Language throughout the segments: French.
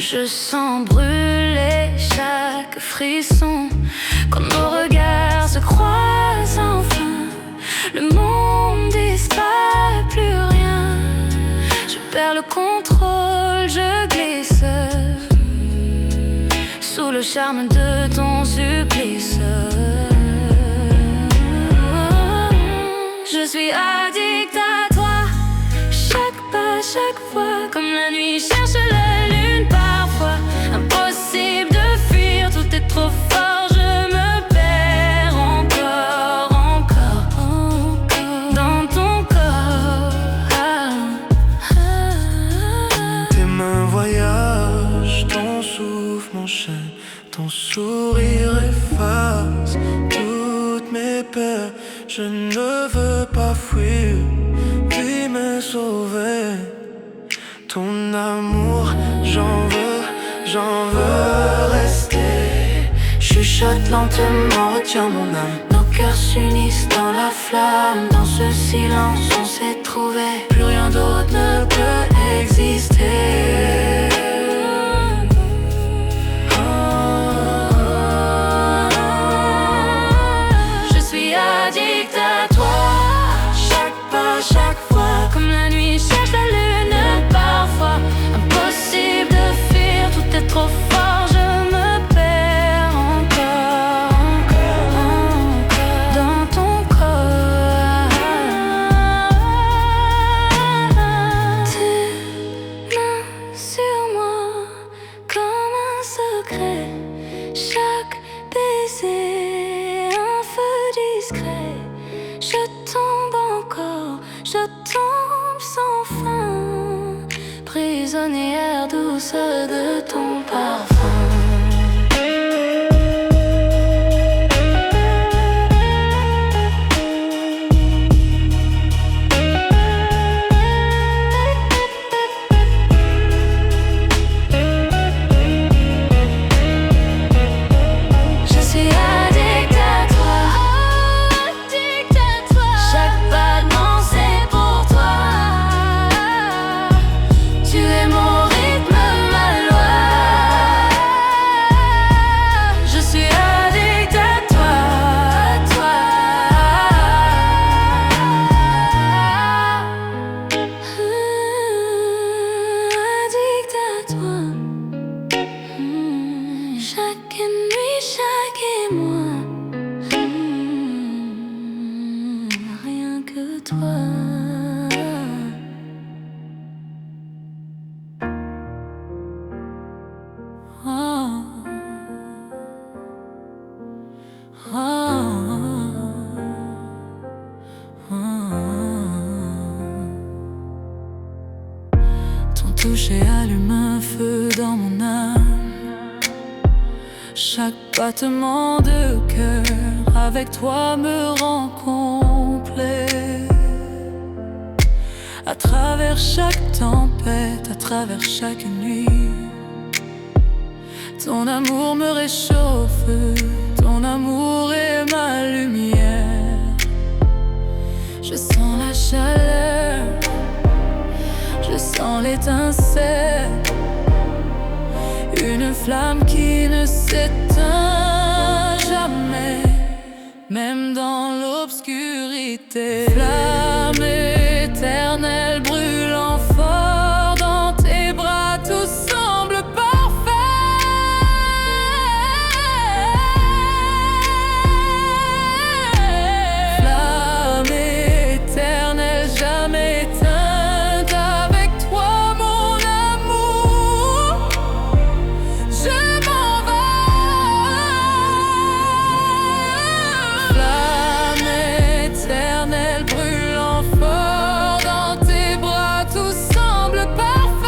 Je sens brûler chaque frisson quand nos regards se croisent enfin. Le monde disparaît, plus rien. Je perds le contrôle, je glisse sous le charme de ton supplice. Je suis addict à toi, chaque pas, chaque fois, comme la nuit cherche la lune parfois. Impossible de fuir, tout est trop fort, je me perds encore, encore, encore dans ton corps. Tes mains voyagent, ton souffle m'enchaîne, ton sourire efface toutes mes peurs. Je ne veux pas fuir, puis me sauver. Ton amour, j'en veux rester. Chuchote lentement, retiens mon âme. Nos cœurs s'unissent dans la flamme. Dans ce silence, on s'est trouvé. Plus rien d'autre ne peut exister. Je suis addict à toi, chaque pas, chaque fois, comme la nuit cherche la lune parfois. Impossible de fuir, tout est trop fort, je me perds encore, encore, encore dans ton corps. Tes mains sur moi comme un secret, chaque baiser un feu discret. Je tombe encore, je tombe sans fin, prisonnière douce de ton parfum. Je suis addict à toi, addict à toi. Chaque battement c'est pour toi. Tu es mon rythme, ma loi. Je suis addict à toi, addict à toi. Chaque nuit, chaque émoi, rien que toi. Oh, oh, oh. Ton toucher allume un feu dans mon âme. Chaque battement de cœur avec toi me rend complet. À travers chaque tempête, à travers chaque nuit, ton amour me réchauffe, ton amour est ma lumière. Je sens la chaleur, je sens l'étincelle, une flamme qui ne s'éteint jamais, même dans l'obscurité. Flamme éternelle brûlant fort dans tes bras, tout semble parfait. Flamme éternelle jamais éteinte, avec toi mon amour, je m'en vais. Flamme éternelle brûlant fort dans tes bras, tout semble parfait.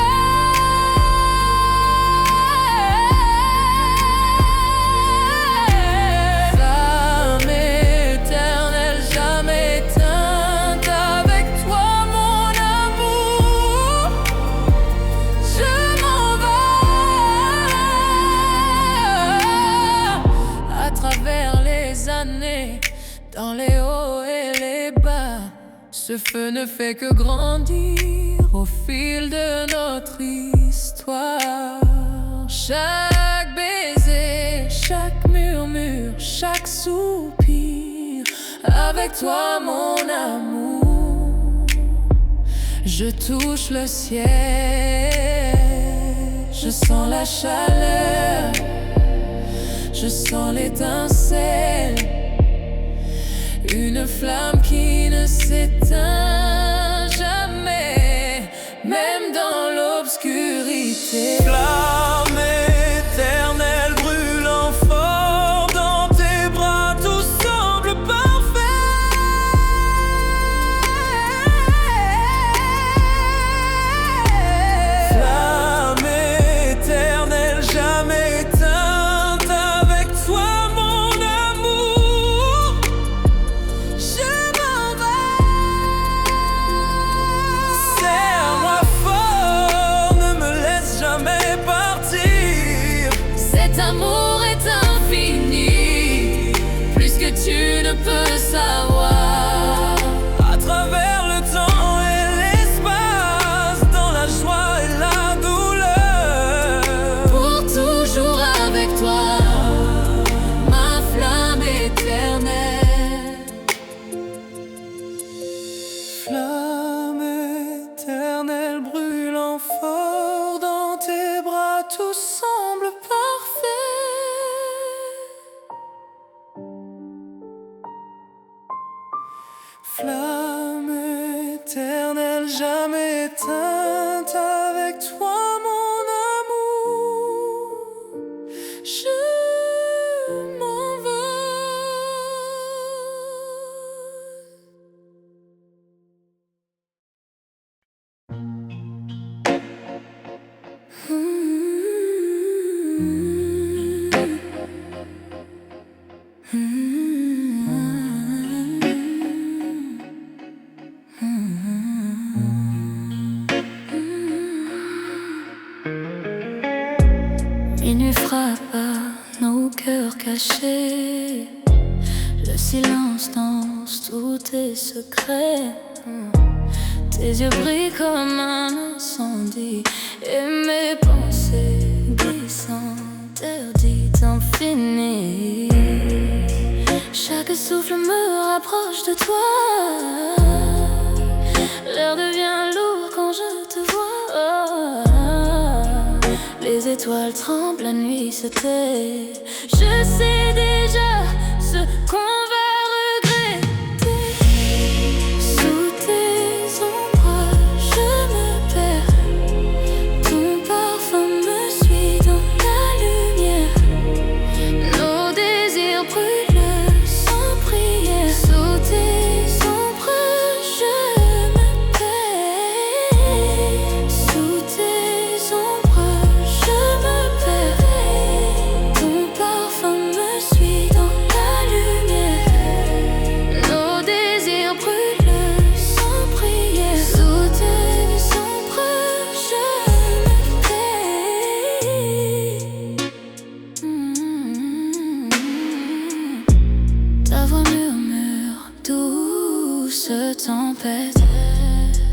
Flamme éternelle jamais éteinte, avec toi mon amour, je m'en vais. À travers les années, dans les hauts et les bas, ce feu ne fait que grandir au fil de notre histoire. chaque baiser, chaque murmure, chaque soupir. Avec toi mon amour, je touche le ciel, je sens la chaleur, je sens l'étincelle, une flamme qui ne s'éteint jamais, même dans l'obscurité. Flamme éternelle brûlant fort dans tes bras, tout semble parfait. Flamme éternelle jamais éteinte, avec toi mon amour, je m'en vais. Serre-moi fort, ne me laisse jamais partir. Cet amour est infini, plus que tu ne peux savoir. À travers le temps et l'espace, dans la joie et la douleur, Pour toujours avec toi, ma flamme éternelle. flamme éternelle brûlant fort dans tes bras, tout semble parfait. Flamme éternelle jamais éteinte, avec toi mon amour, je m'envole. Minuit frappe à nos cœurs cachés, le silence danse tous tes secrets. Tes yeux brillent comme un incendie, et mes pensées glissent interdites infinies. Chaque souffle me rapproche de toi, l'air devient lourd quand je te vois. Les étoiles tremblent, la nuit se tait. Je sais déjà ce qu'on va regretter. Sous tes ombrages, je me perds. Ton parfum me suit dans la lumière. Nos désirs brûlent sans prière. Sous tes ombrages, je me perds. Sous tes ombrages, je me perds. Ton parfum me suit dans la lumière. Nos désirs brûlent sans prière. Sous tes ombrages, je me perds. Ta voix murmure, douce tempête.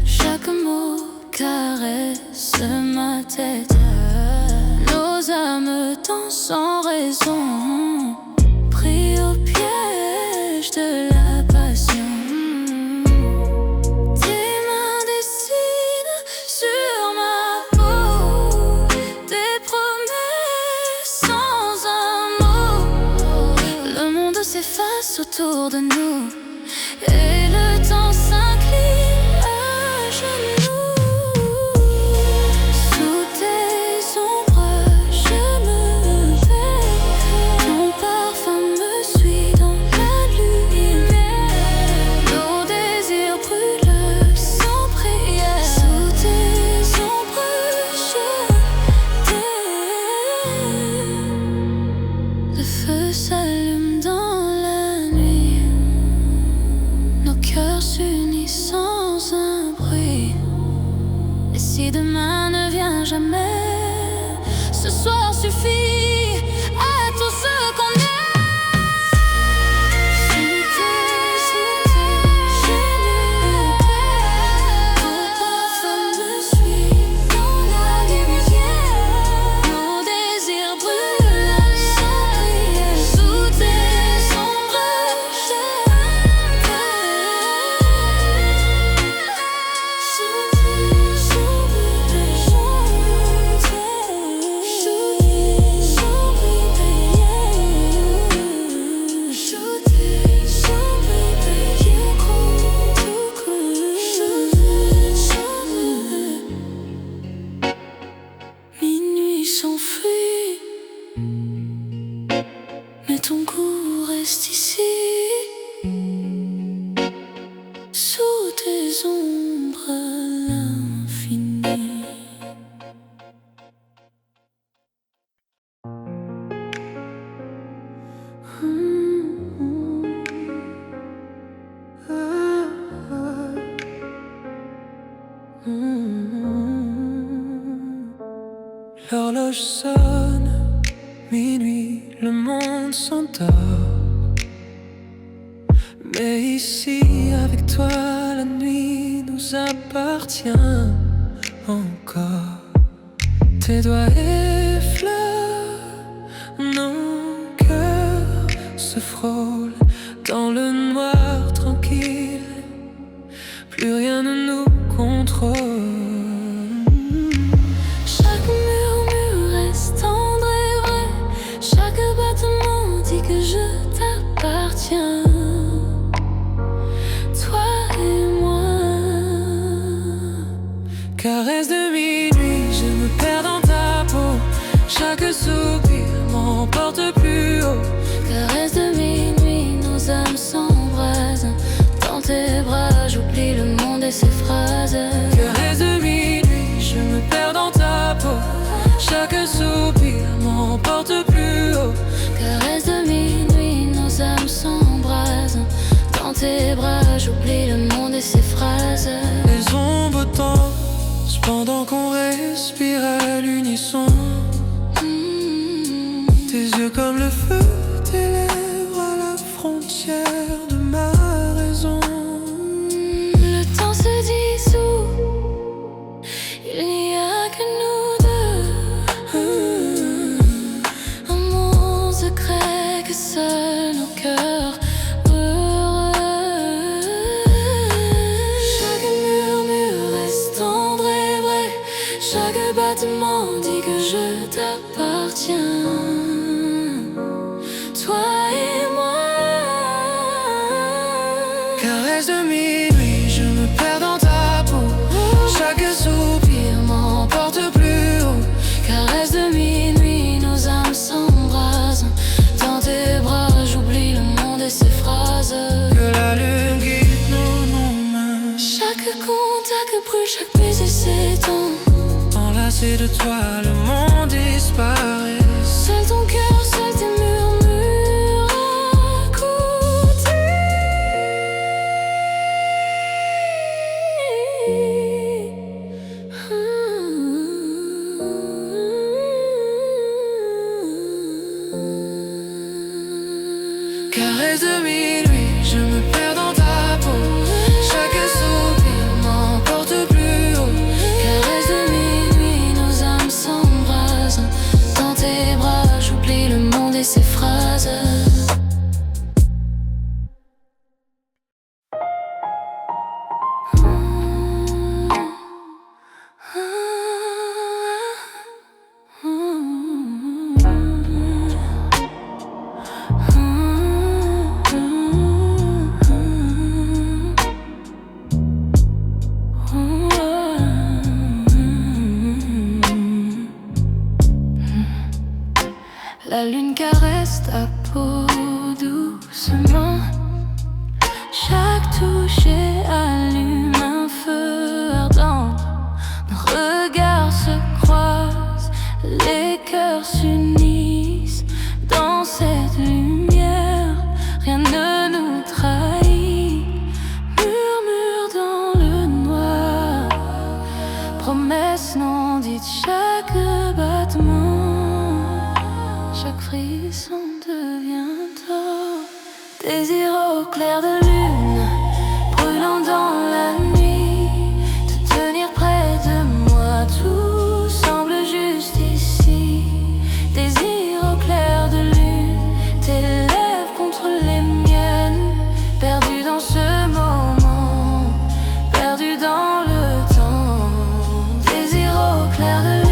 Chaque mot caresse ma tête. Nos âmes dansent sans raison, pris au piège de la passion. Tes mains dessinent sur ma peau des promesses sans un mot. Le monde s'efface autour de nous et le temps s'incline à genoux. Sous tes ombrages, je me perds. Ton parfum me suit dans la lumière. Nos désirs brûlent sans prière. Sous tes ombrages, je t'aime. Le feu s'allume dans la nuit. Nos cœurs s'unissent sans un bruit. Et si demain ne vient jamais, ce soir suffit à tout ce qu'on est. Sous tes ombrages, je me perds. Ton parfum me suit dans la lumière. Nos désirs L'horloge sonne, minuit, le monde s'endort. Mais ici, avec toi, la nuit nous appartient encore. Tes doigts effleurent, nos cœurs se frôlent dans le noir tranquille. Plus rien ne nous contrôle. Chaque murmure reste tendre et vrai. Chaque battement dit que je t'appartiens. Toi et moi. Caresse de minuit, je me perds dans ta peau. Chaque soupir m'emporte plus haut. Caresse de minuit, nos âmes s'embrasent. Dans tes bras, j'oublie le monde et ses phrases. Caresse de minuit, je me perds dans ta peau. Chaque soupir m'emporte plus haut. Caresse de minuit, nos âmes s'embrasent. Dans tes bras, j'oublie le monde et ses phrases. Les ombres dansent pendant qu'on respire à l'unisson. Tes yeux comme le feu, tes lèvres à la frontière de ma raison. Le temps se dissout, il n'y a que nous deux. Un monde secret que seuls nos cœurs heureux. Chaque murmure reste tendre et vrai. Chaque battement dit que je t'appartiens. Toi et moi. Caresse de minuit, je me perds dans ta peau. Chaque soupir m'emporte plus haut. Caresse de minuit, nos âmes s'embrasent. Dans tes bras, j'oublie le monde et ses phrases. Que la lune guide nos mains. Chaque contact brûle, chaque baiser s'étend. Enlacé de toi, le monde disparaît. Seul ton cœur, seul tes murmures à côté. Caresse de minuit, je me perds dans ta peau. Chaque soupir m'emporte plus haut. Caresse de minuit, nos âmes s'embrasent. Dans tes bras, j'oublie le monde et ses phrases. La lune caresse ta peau doucement. Chaque toucher allume un feu ardent. Nos regards se croisent, les cœurs s'unissent. Dans cette lumière, rien ne nous trahit. Murmure dans le noir, promesse non dite, chaque battement. Chaque frisson devient tort. Désir au clair de lune, brûlant dans la nuit. Te tenir près de moi, tout semble juste ici. Désir au clair de lune, tes lèvres contre les miennes. Perdu dans ce moment, perdu dans le temps. Désir au clair de lune.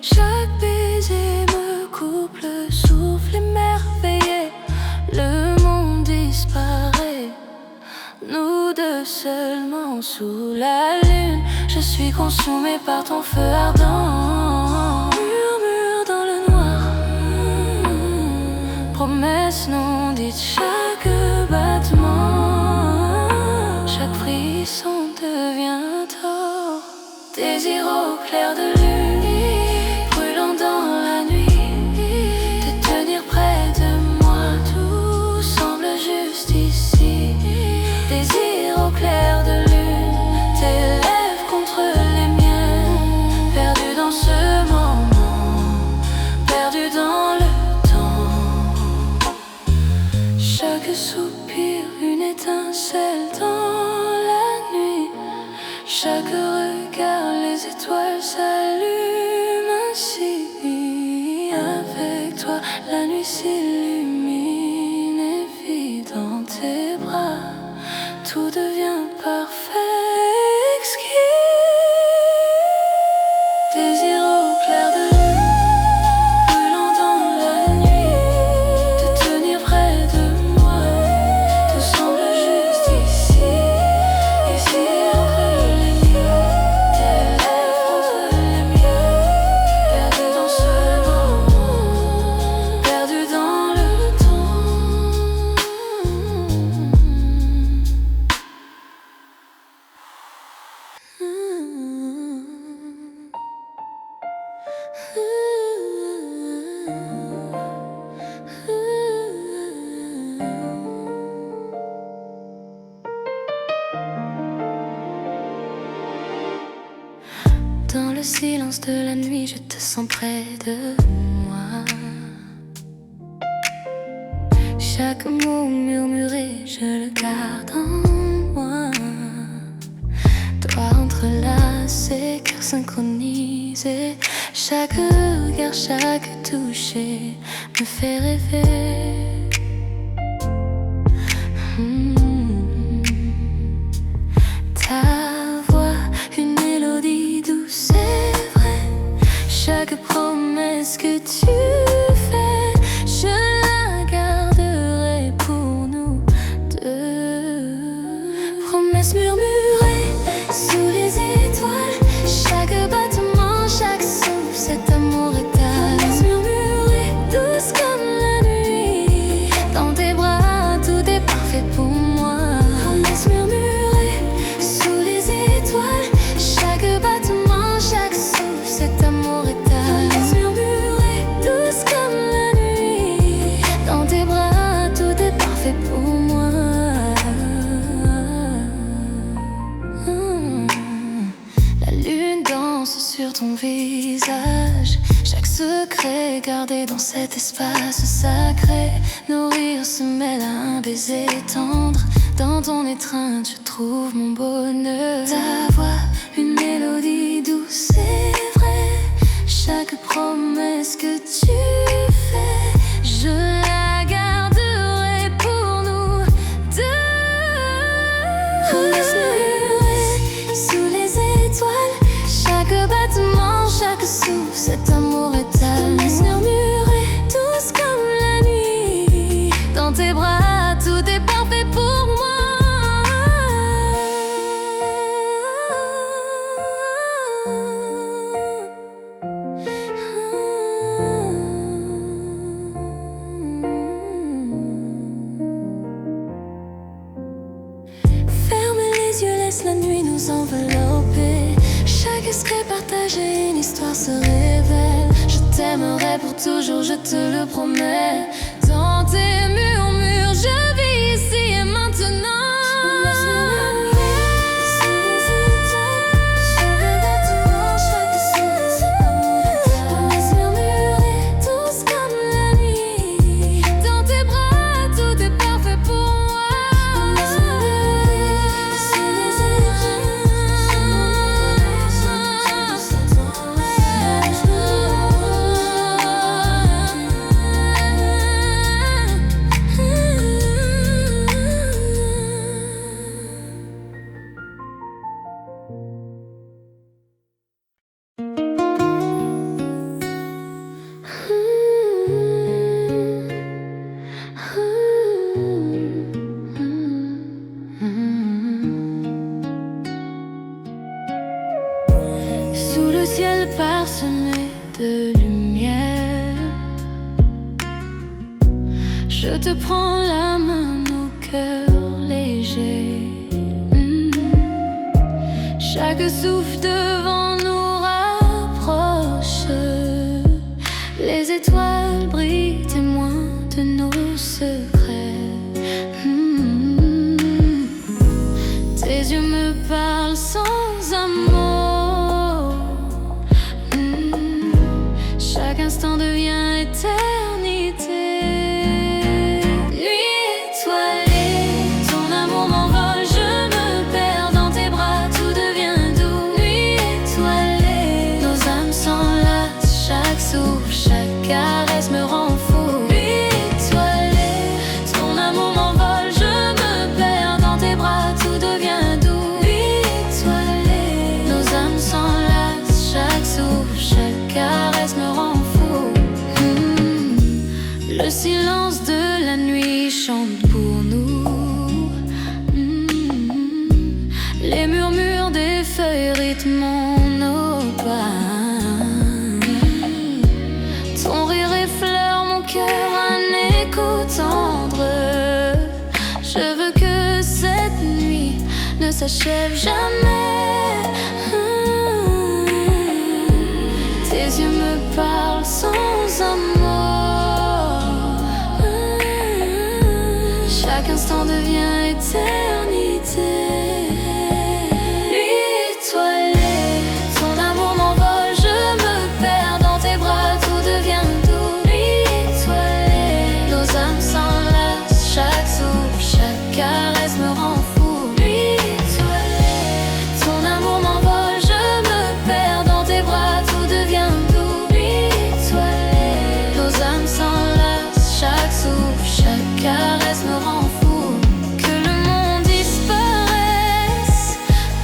Chaque baiser me coupe le souffle émerveillé. Le monde disparaît, nous deux seulement sous la lune. Je suis consumée par ton feu ardent. Murmure dans le noir, promesse non dite, chaque battement, chaque frisson devient tort. Désir au clair de lune, brûlant dans la nuit, de tenir près de moi, tout semble juste ici. Désir au clair de lune, tes lèvres contre les miennes, perdu dans ce moment, perdu dans le temps. Chaque soupir, une étincelle dans la nuit. Chaque regard, les étoiles s'allument ainsi. Avec toi, la nuit s'illumine et vit dans tes bras. Tout devient parfait, exquis. Désir au clair de lune, brûlant dans la nuit, de tenir près de moi. Tout semble juste ici, ici entre les miens, tes lèvres entre les miens, perdu dans ce moment, perdu dans le temps. Dans le silence de la nuit, je te sens près de moi. Chaque mot murmuré, je le garde en moi. Doigts entrelacés, cœur synchronisé. Chaque regard, chaque toucher me fait rêver. Ta voix, une mélodie douce, c'est vrai. Chaque promesse que tu fais, je la garderai pour nous deux. Promesse murmurée sous les étoiles, chaque battement, chaque souffle, cet amour étale. Promesse murmurée, douce comme la nuit, dans tes bras, tout est parfait pour moi. Promesse murmurée sous les étoiles, chaque battement, chaque souffle, cet amour étale. Promesse murmurée, douce comme la nuit, dans tes bras, tout est parfait pour moi. La lune danse sur ton visage, chaque secret gardé dans cet espace sacré. Nos rires se mêlent à un baiser tendre, dans ton étreinte je trouve mon bonheur. Ta voix, une mélodie douce, c'est vrai. Chaque promesse que tu fais, je la garderai pour nous deux. Promesse murmurée sous les étoiles, chaque battement, chaque souffle, cet amour étale. Promesse murmurée, douce comme la nuit, dans tes bras, tout est parfait pour moi. Ferme les yeux, laisse la nuit nous envelopper. Chaque secret partagé, une histoire se révèle. Je t'aimerai pour toujours, je te le promets. Dans tes murmures, je vis ici et maintenant. Promesse murmurée, douce comme la nuit, dans tes bras, tout est parfait pour moi. Promesse murmurée sous les étoiles, Je te prends la main, nos cœurs légers. Chaque souffle devant nous rapproche. Les étoiles brillent, témoins de nos secrets. Tes yeux me parlent sans un mot. Chaque instant devient éternité. Nuit étoilée, ton amour m'envole, je me perds dans tes bras, tout devient doux. Nuit étoilée, nos âmes s'enlacent, chaque souffle, chaque caresse me rend fou. Nuit étoilée, ton amour m'envole, je me perds dans tes bras, tout devient doux. Nuit étoilée, nos âmes s'enlacent, chaque souffle, chaque caresse me rend fou. Le silence de la nuit chante pour nous. Les murmures des feuilles rythment nos pas. Ton rire effleure mon cœur, un écho tendre. Je veux que cette nuit ne s'achève jamais. Tes yeux me parlent sans un mot. Chaque instant devient éternité. Nuit étoilée, ton amour m'envole, je me perds dans tes bras, tout devient doux. Nuit étoilée, nos âmes s'enlacent, chaque souffle, chaque caresse me rend fou. Nuit étoilée, ton amour m'envole, je me perds dans tes bras, tout devient doux. Nuit étoilée, nos âmes s'enlacent, chaque souffle, chaque caresse me rend fou. Que le monde disparaisse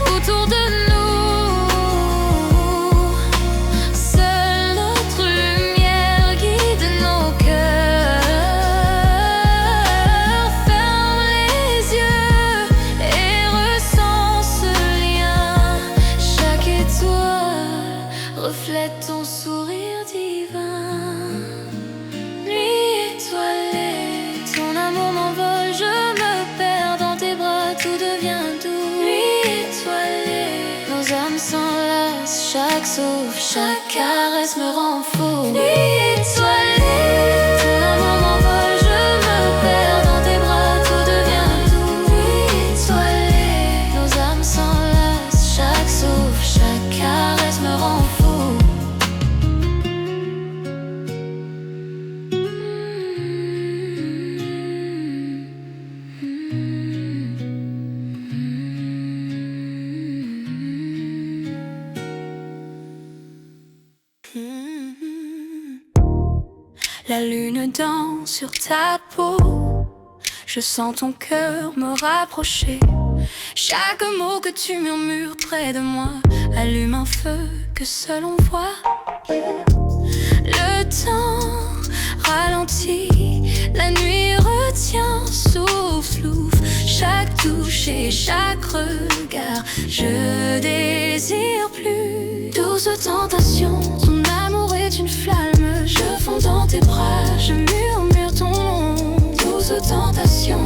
autour de nous. Seule notre lumière guide nos cœurs. Ferme les yeux et ressens ce lien. Chaque étoile reflète ton sourire divin. Nuit étoilée, ton amour m'envole, je me perds dans tes bras, tout devient doux. Nuit étoilée, nos âmes s'enlacent, chaque souffle, chaque caresse me rend fou. Nuit étoilée, ton amour m'envole, je me perds dans tes bras, tout devient doux. Nuit étoilée, nos âmes s'enlacent, chaque souffle, chaque caresse me rend fou. La lune danse sur ta peau. Je sens ton cœur me rapprocher. Chaque mot que tu murmures près de moi allume un feu que seul on voit. Le temps ralentit, la nuit retient, souffle, chaque touche et chaque regard. Je désire plus. Douce tentation, ton amour est une flamme. Je fonds dans tes bras, je murmure ton nom. Douce tentation,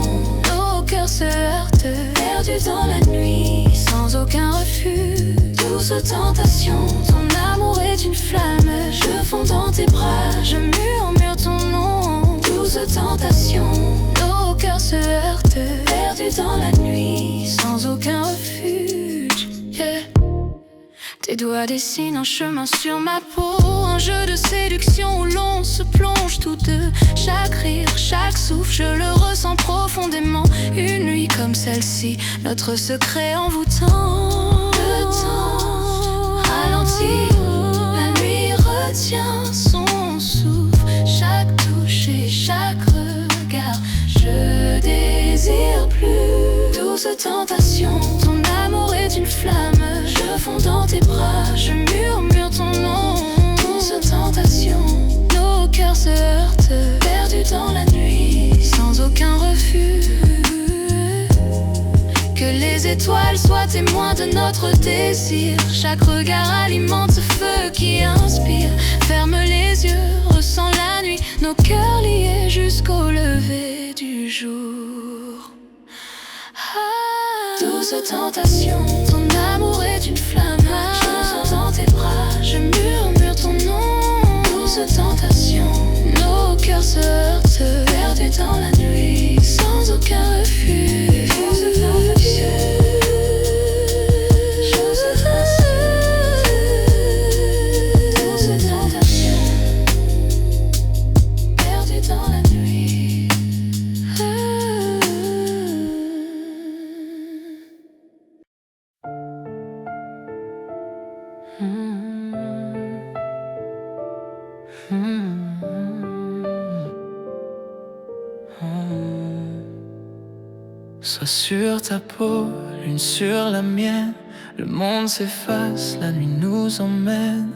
nos cœurs se heurtent, perdus dans la nuit, sans aucun refus. Douce tentation, ton amour est une flamme. Je fonds dans tes bras, je murmure ton nom. Douce tentation, nos cœurs se heurtent, perdus dans la nuit, sans aucun refuge. Yeah. Tes doigts dessinent un chemin sur ma peau, un jeu de séduction où l'on se plonge tous deux. Chaque rire, chaque souffle, je le ressens profondément. Une nuit comme celle-ci, notre secret envoûtant. Le temps ralentit, la nuit retient son souffle. Chaque touche et chaque regard, je désire plus. Douce tentation, ton amour est une flamme. Je fonds dans tes bras, je murmure ton nom. Douce tentation, nos cœurs se heurtent, perdus dans la nuit, sans aucun refus. Que les étoiles soient témoins de notre désir. Chaque regard alimente ce feu qui inspire. Ferme les yeux, ressens la nuit nos cœurs liés jusqu'au lever du jour. Douce tentation, ton amour est une flamme. Je me sens dans tes bras, je murmure ton nom. Douce tentation, nos cœurs se heurtent, perdus dans la nuit, sans aucun refuge. Sois sur ta peau, l'une sur la mienne. Le monde s'efface, la nuit nous emmène.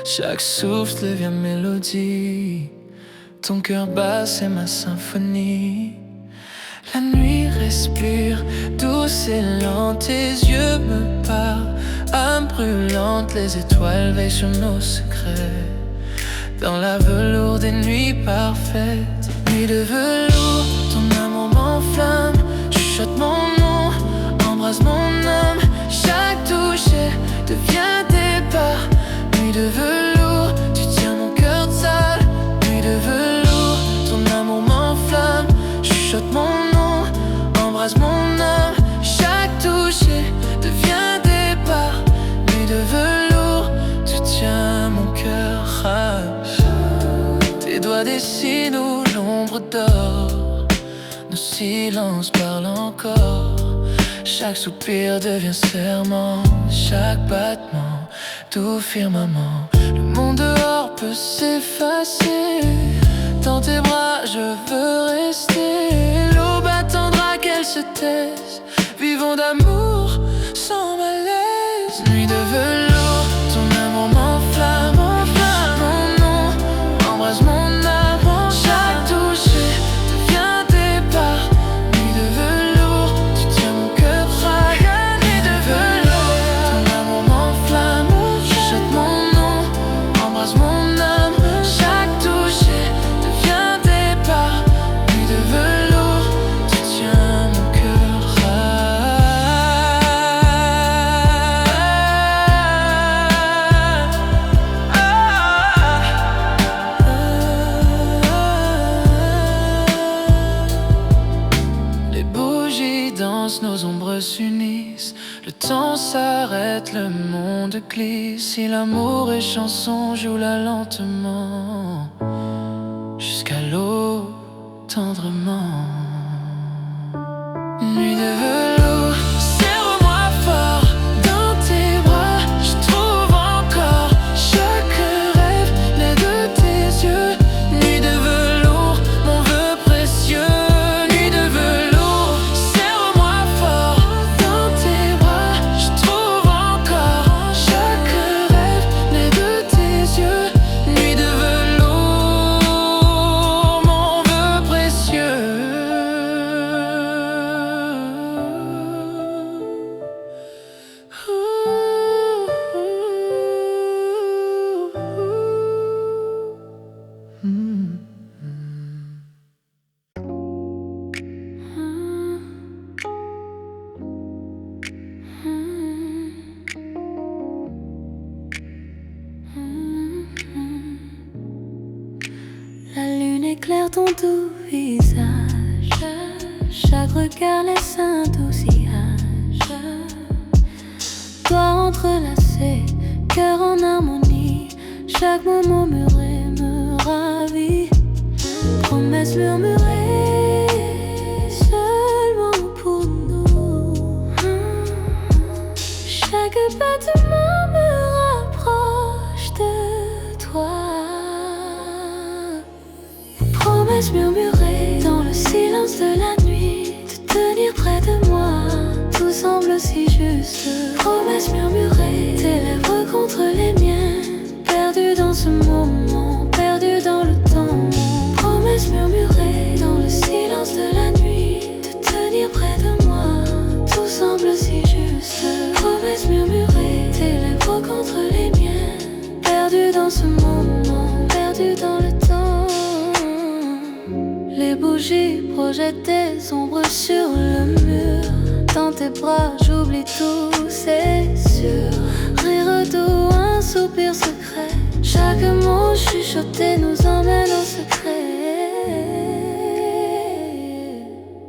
Chaque souffle devient mélodie. Ton cœur bat, c'est ma symphonie. La nuit respire, douce et lente. Tes yeux me parlent, âme brûlante. Les étoiles veillent sur nos secrets. Dans la velours des nuits parfaites. Nuit de velours, ton amour m'enflamme. Chuchote mon nom, embrasse mon âme. Chaque toucher devient départ. Nuit de velours, tu tiens mon cœur de salle. Nuit de velours, ton amour m'enflamme. Chuchote mon nom, embrasse mon âme. Chaque toucher devient départ. Nuit de velours, tu tiens mon cœur. Tes doigts dessinent où l'ombre dort. Nos silences parlent encore. Chaque soupir devient serment. Chaque battement, tout firmament. Le monde dehors peut s'effacer. Dans tes bras je veux rester. L'aube attendra qu'elle se taise. Vivons d'amour sans malaise. Nuit de velours, ton amour m'enflamme. Mon nom, embrasse mon âme. Chaque toucher devient départ. Nuit de velours, tu tiens mon cœur fragile. Nuit de velours, ton amour m'enflamme. Chuchote mon nom, embrasse mon âme. Chaque toucher devient départ. Nuit de velours, tu tiens mon cœur Les bougies dansent, nos ombres s'unissent. Le temps s'arrête, le monde glisse. Si l'amour est chanson, joue-la lentement. Jusqu'à l'eau, tendrement. Nuit de velours, serre-moi fort. Dans tes bras, je trouve encore. Chaque rêve naît de tes yeux. Nuit de velours, mon vœu précieux. Nuit de velours, serre-moi fort. Dans tes bras, je trouve encore. Chaque rêve naît de tes yeux. Nuit de velours, mon vœu précieux. La lune éclaire ton doux visage. Chaque regard laisse un doux sillage. Doigts entrelacés, cœur en harmonie. Chaque moment murmuré me ravit. Promesses murmurées seulement pour nous. Chaque battement me rapproche de toi. Promesses murmurées dans le silence de la nuit. De tenir près de moi, tout semble si juste. Promesses murmurées, tes lèvres contre les miennes. Perdu dans ce moment, perdu dans le temps. Promesses murmurées dans le silence de la nuit. De tenir près de moi, tout semble si juste. Promesses murmurées, tes lèvres contre les miennes. Perdu dans ce moment, perdu dans le temps. bougies projettent des ombres sur le mur. Dans tes bras j'oublie tout, c'est sûr. Rire doux, un soupir secret. Chaque mot chuchoté nous emmène au secret.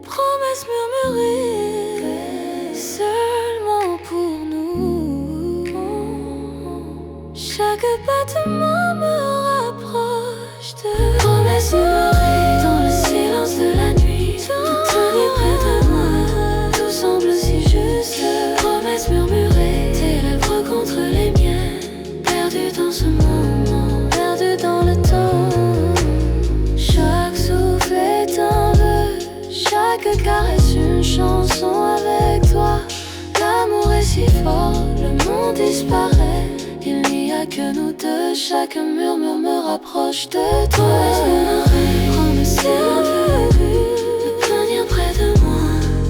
Promesse murmurée, seulement pour nous. Chaque battement me rapproche de promesse murmurée. Dans le silence de la nuit, te tenir près de moi, tout semble si juste. Promesse murmurée, tes lèvres contre les miennes, perdues dans ce moment, perdues dans le temps. Chaque souffle est un vœu, chaque caresse une chanson avec toi. L'amour est si fort, le monde disparaît. Il n'y a que nous deux, chaque murmure me rapproche de toi. Promesse murmurée, de venir près de moi,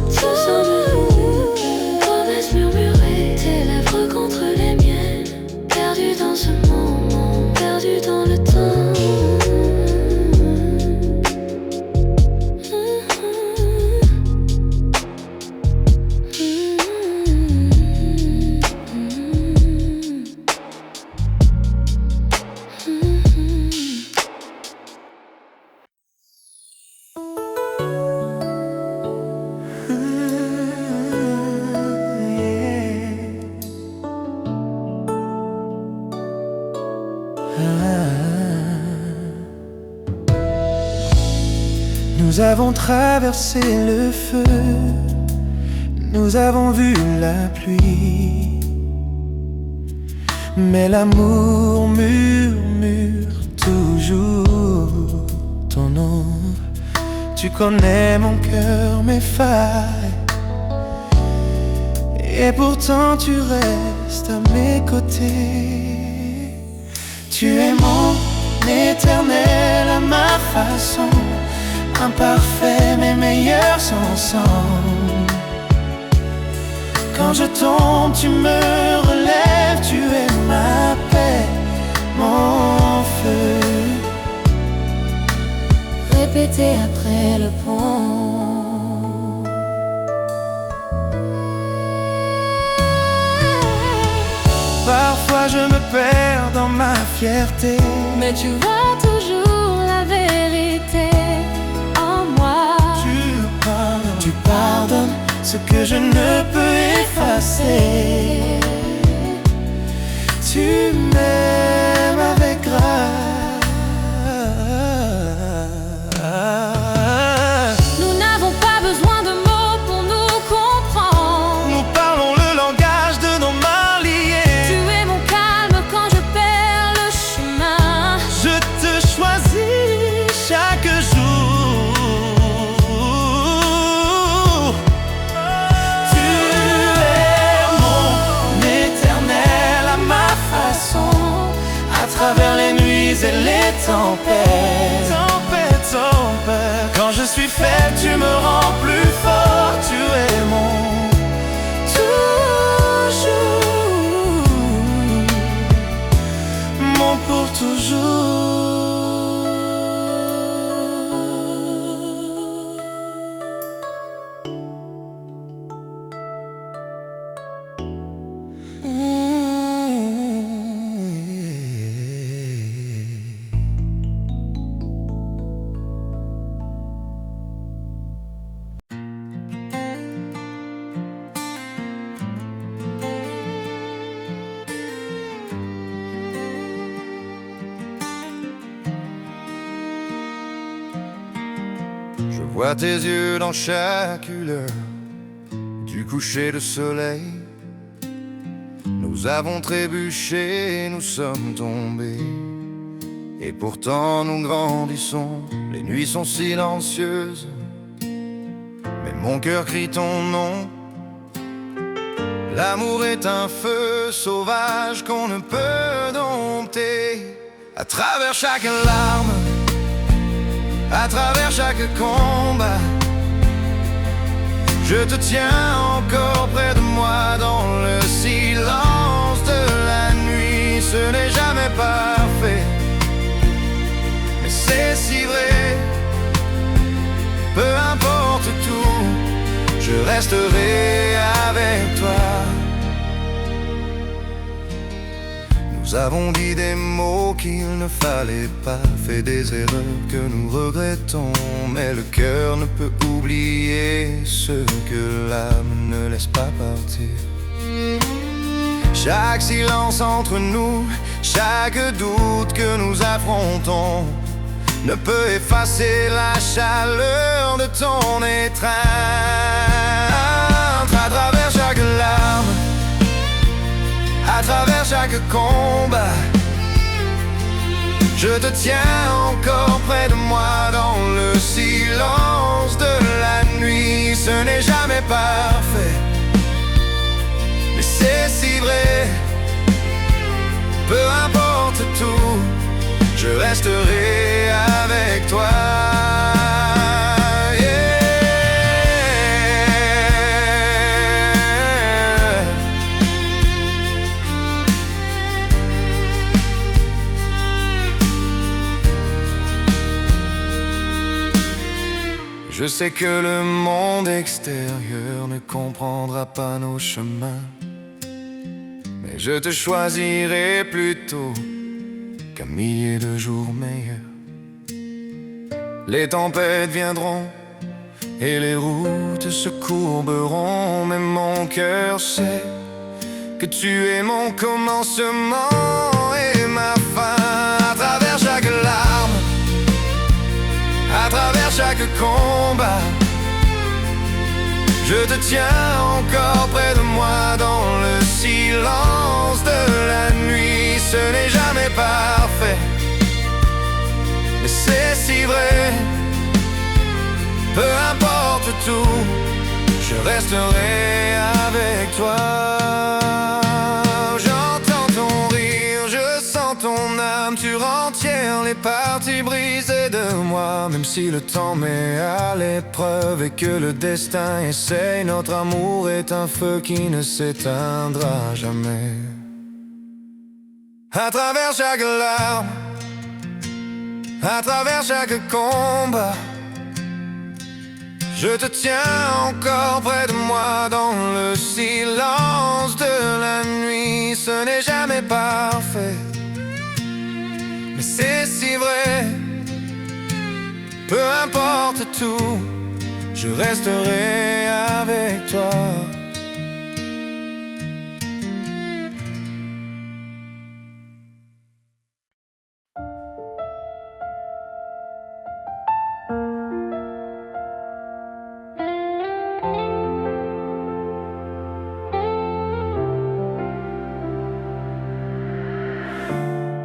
tout semble doux. Promesse murmurée, tes lèvres contre les miennes, perdues dans ce moment, perdues dans le temps. Nous avons traversé le feu, nous avons vu la pluie, mais l'amour murmure toujours ton nom. Tu connais mon cœur, mes failles, et pourtant tu restes à mes côtés. Tu es mon éternel à ma façon, imparfait mais meilleurs ensemble. Quand je tombe, tu me relèves, tu es ma paix, mon feu. Répétez après le pont. Parfois je me perds dans ma fierté, mais tu vois toujours la vérité en moi. Tu pardonnes ce que je ne peux effacer. Tu m'aimes avec grâce. Nous n'avons pas besoin de mots pour nous comprendre. Nous parlons le langage de nos mains liées. Tu es mon calme quand je perds le chemin. Je te choisis chaque jour. Tu es mon éternel à ma façon, à travers les nuits et les tempêtes. Quand je suis faible, tu me rends plus fort. Tu es mon toujours, mon pour toujours. Je vois tes yeux dans chaque lueur du coucher de soleil. Nous avons trébuché, nous sommes tombés, et pourtant nous grandissons. Les nuits sont silencieuses, mais mon cœur crie ton nom. L'amour est un feu sauvage qu'on ne peut dompter. À travers chaque larme, à travers chaque combat, je te tiens encore près de moi. Dans le silence de la nuit, ce n'est jamais parfait, mais c'est si vrai. resterai avec toi. Nous avons dit des mots qu'il ne fallait pas, fait des erreurs que nous regrettons, mais le cœur ne peut oublier ce que l'âme ne laisse pas partir. Chaque silence entre nous, chaque doute que nous affrontons ne peut effacer la chaleur de ton étreinte. À travers chaque larme, à travers chaque combat, je te tiens encore près de moi dans le silence de la nuit. Ce n'est jamais parfait, mais c'est si vrai. Peu importe tout, je resterai avec toi. Je sais que le monde extérieur ne comprendra pas nos chemins, mais je te choisirai plutôt qu'un millier de jours meilleurs. Les tempêtes viendront et les routes se courberont, mais mon cœur sait que tu es mon commencement et ma fin. À travers chaque larme, à travers chaque combat, je te tiens encore près de moi dans le silence de la nuit. Ce n'est jamais parfait, mais c'est si vrai. Peu importe tout, je resterai avec toi. J'entends ton rire, je sens ton âme, tu rentières les parties brisées de moi. Même si le temps met à l'épreuve et que le destin essaye, notre amour est un feu qui ne s'éteindra jamais. À travers chaque larme, à travers chaque combat, je te tiens encore près de moi dans le silence de la nuit. Ce n'est jamais parfait, mais c'est si vrai. Peu importe tout, je resterai avec toi.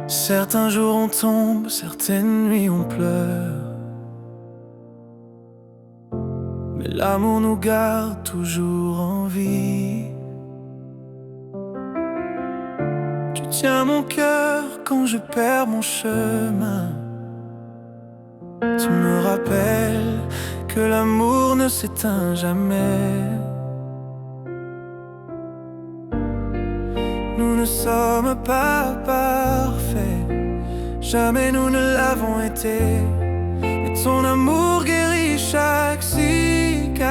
Certains jours on tombe, certaines nuits on pleure, mais l'amour nous garde toujours en vie. Tu tiens mon cœur quand je perds mon chemin. Tu me rappelles que l'amour ne s'éteint jamais. Nous ne sommes pas parfaits, jamais nous ne l'avons été, mais ton amour guérit chaque cicatrice,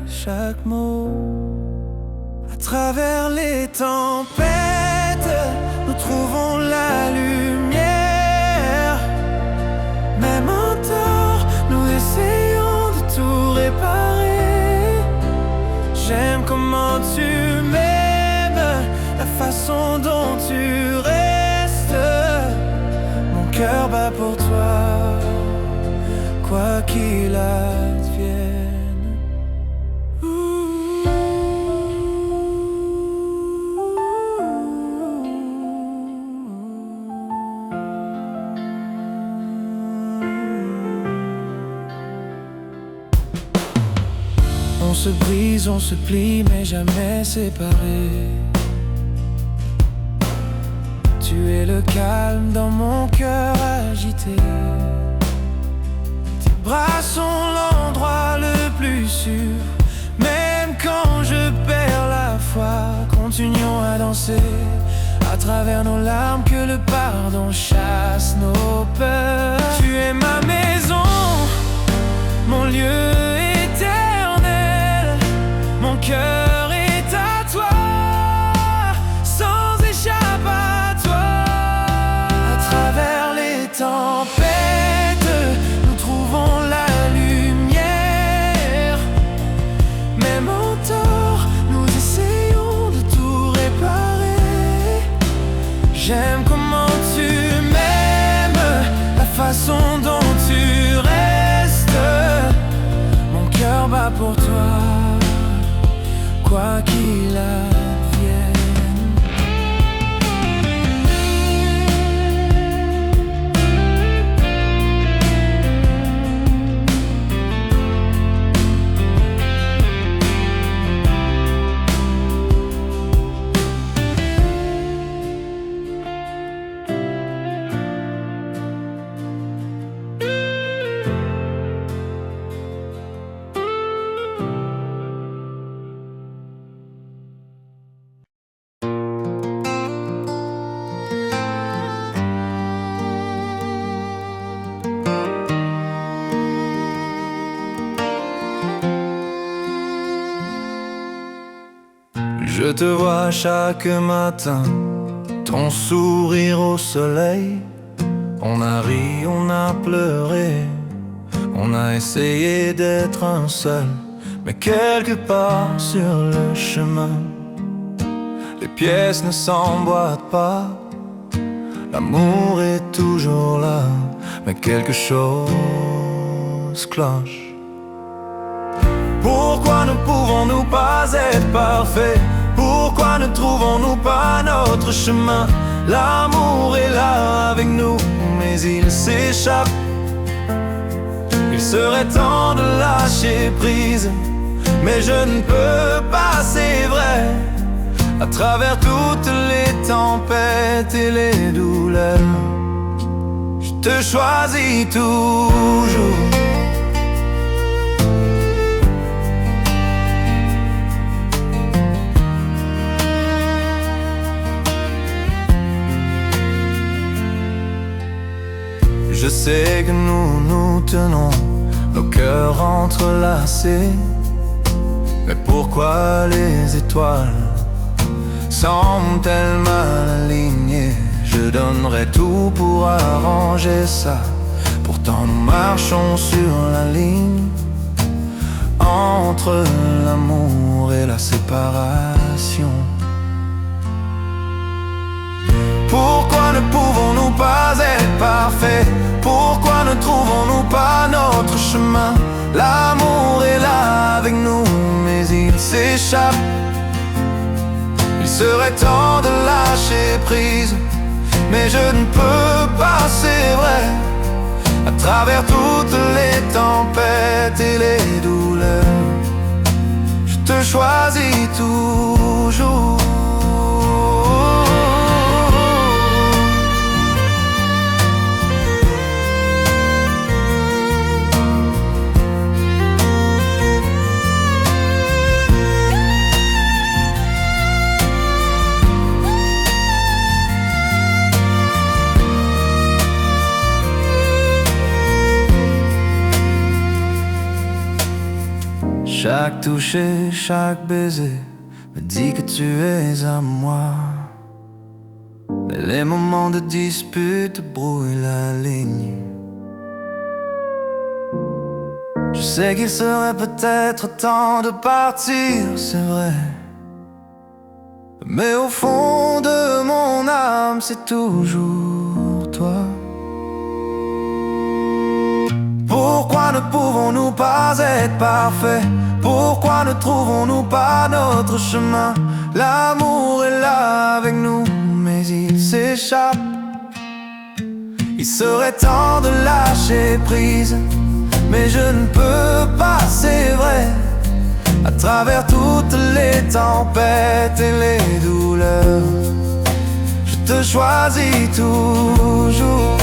chaque mot. À travers les tempêtes, nous trouvons la lumière. Même en tort, nous essayons de tout réparer. J'aime comment tu m'aimes, la façon dont tu restes. Mon cœur bat pour toi, quoi qu'il advienne. On se brise, on se plie, mais jamais séparés. Tu es le calme dans mon cœur agité. Tes bras sont l'endroit le plus sûr. Même quand je perds la foi, continuons à danser. À travers nos larmes, que le pardon chasse nos peurs. Tu es ma maison, mon lieu éternel. Je te vois chaque matin, ton sourire au soleil. On a ri, on a pleuré, on a essayé d'être un seul. Mais quelque part sur le chemin, les pièces ne s'emboîtent pas. L'amour est toujours là, mais quelque chose cloche. Pourquoi ne pouvons-nous pas être parfaits? Pourquoi ne trouvons-nous pas notre chemin? L'amour est là avec nous, mais il s'échappe. Il serait temps de lâcher prise, mais je ne peux pas, c'est vrai. À travers toutes les tempêtes et les douleurs, je te choisis toujours. Je sais que nous nous tenons, nos cœurs entrelacés. Mais pourquoi les étoiles semblent-elles mal alignées? Je donnerais tout pour arranger ça. Pourtant nous marchons sur la ligne entre l'amour et la séparation. Pourquoi ne pouvons-nous pas être parfaits? Pourquoi ne trouvons-nous pas notre chemin? L'amour est là avec nous, mais il s'échappe. Il serait temps de lâcher prise, mais je ne peux pas, c'est vrai. À travers toutes les tempêtes et les douleurs, je te choisis toujours. Chaque toucher, chaque baiser me dit que tu es à moi. Mais les moments de dispute brouillent la ligne. Je sais qu'il serait peut-être temps de partir, c'est vrai. Mais au fond de mon âme, c'est toujours toi. Pourquoi ne pouvons-nous pas être parfaits? Pourquoi ne trouvons-nous pas notre chemin? L'amour est là avec nous, mais il s'échappe. Il serait temps de lâcher prise, mais je ne peux pas, c'est vrai. À travers toutes les tempêtes et les douleurs, je te choisis toujours.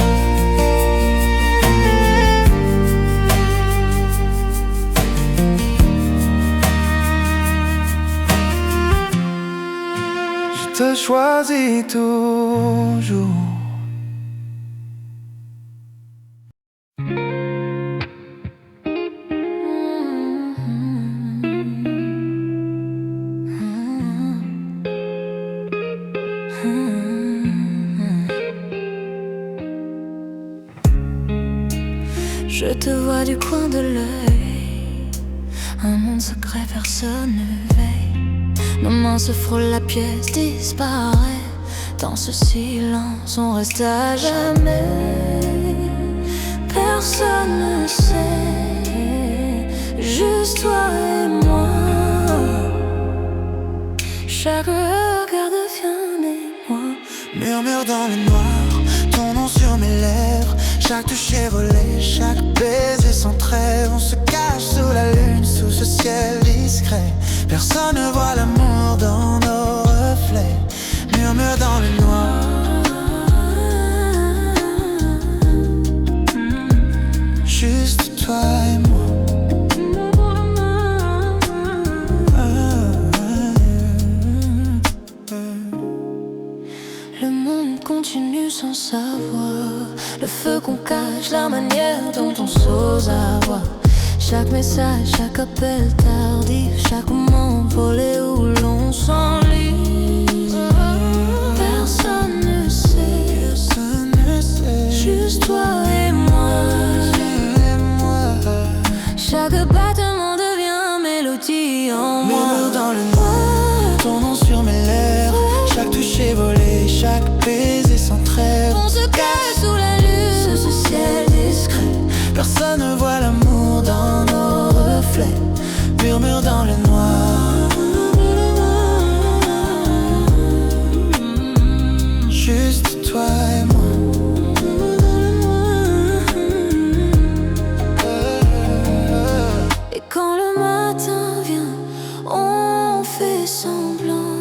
Je te choisis toujours. Je te vois du coin de l'œil, un monde secret, personne ne veille. Nos mains se frôlent, la pièce disparaît. Dans ce silence, on reste à jamais. Personne ne sait, juste toi et moi. Chaque regard devient émoi. Murmure dans le noir, ton nom sur mes lèvres. Chaque toucher volé, chaque baiser sans trêve. On se cache sous la lune, sous ce ciel discret. Personne ne voit l'amour dans nos reflets. Murmure dans le noir. Juste toi et moi. Le monde continue sans savoir le feu qu'on cache, la manière dont on s'ose avoir. Chaque message, chaque appel tardif, chaque moment volé où l'on s'ennuie. chaque baiser sans trêve. On se cache sous la lune, sous ce ciel discret. Personne ne voit l'amour dans nos reflets. Murmure dans le noir. Juste toi et moi. Et quand le matin vient, on fait semblant,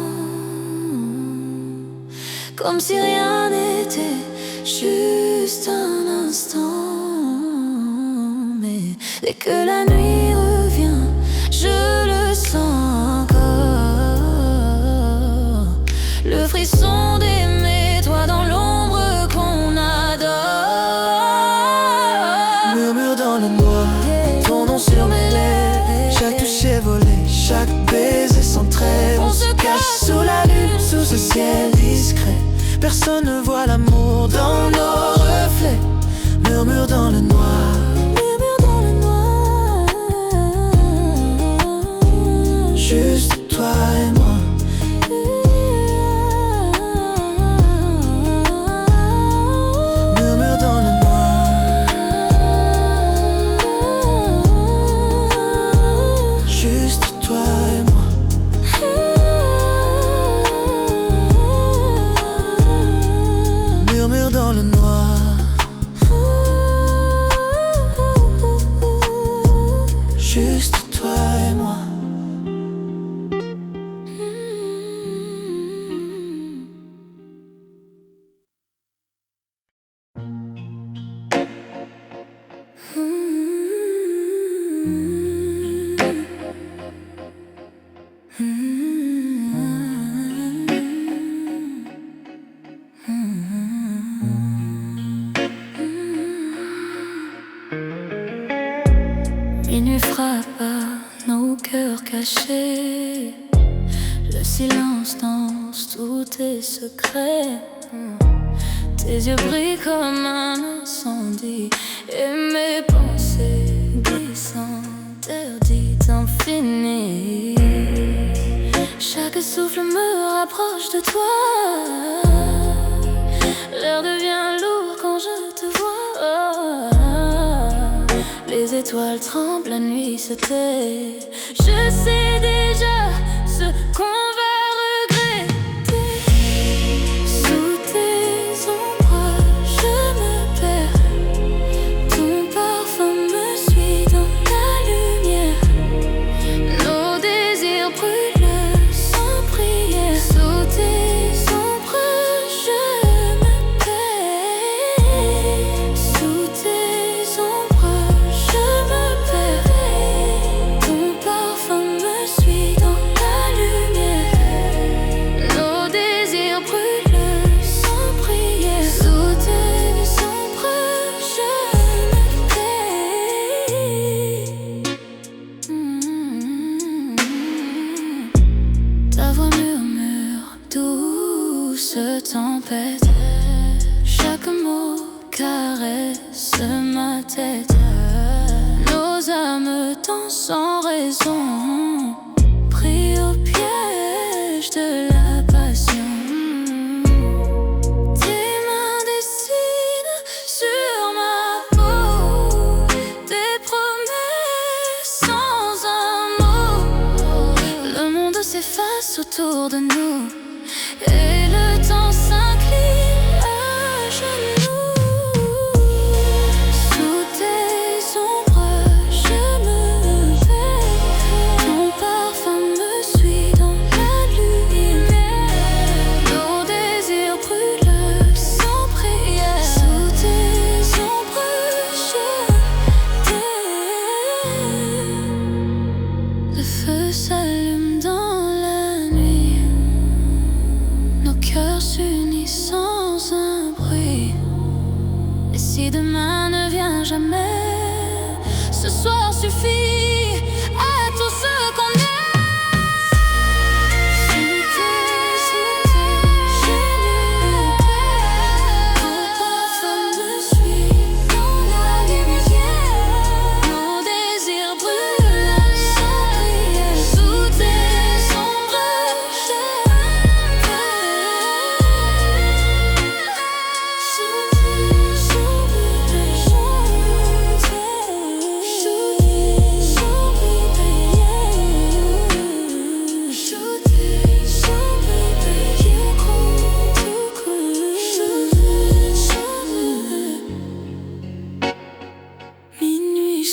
comme si rien n'était, juste un instant. Mais dès que la nuit revient, je le sens encore. Le frisson d'aimer, toi dans l'ombre qu'on adore. Murmure dans le noir, ton nom sur mes lèvres. Chaque touche est volé, chaque baiser sans trêve. On se cache sous la lune, sous ce ciel discret. Personne ne voit l'amour dans nos reflets. Murmure dans le noir. Murmure dans le noir. Juste toi et moi. Murmure dans le noir. Juste toi et moi. Murmure dans le noir. Juste toi et moi. Minuit frappe à nos cœurs cachés. Le silence danse tous tes secrets. Tes yeux brillent comme un incendie. Et mes pensées glissent interdites infinies. Chaque souffle me rapproche de toi. L'air devient lourd quand je te vois. Les étoiles tremblent, la nuit se tait. Je sais déjà ce qu'on va regretter. Sous tes ombres, je me perds. Ton parfum me suit dans la lumière. Nos désirs brûlent sans prière. Sous tes ombres, je me perds. Sous tes ombres, je me perds. Ton parfum me suit dans la lumière. Nos désirs brûlent sans prière. Sous tes ombres, je me perds. Ta voix murmure, douce tempête. Chaque mot caresse ma tête. Nos âmes dansent sans raison, pris au piège de la passion. Tes mains dessinent sur ma peau des promesses sans un mot. Le monde s'efface autour de nous et le temps s'incline à genoux. Sous tes ombres, je me perds. Ton parfum me suit dans la lumière. Nos désirs brûlent sans prière. Sous tes ombres, je t'aime. Le feu s'allume dans la nuit.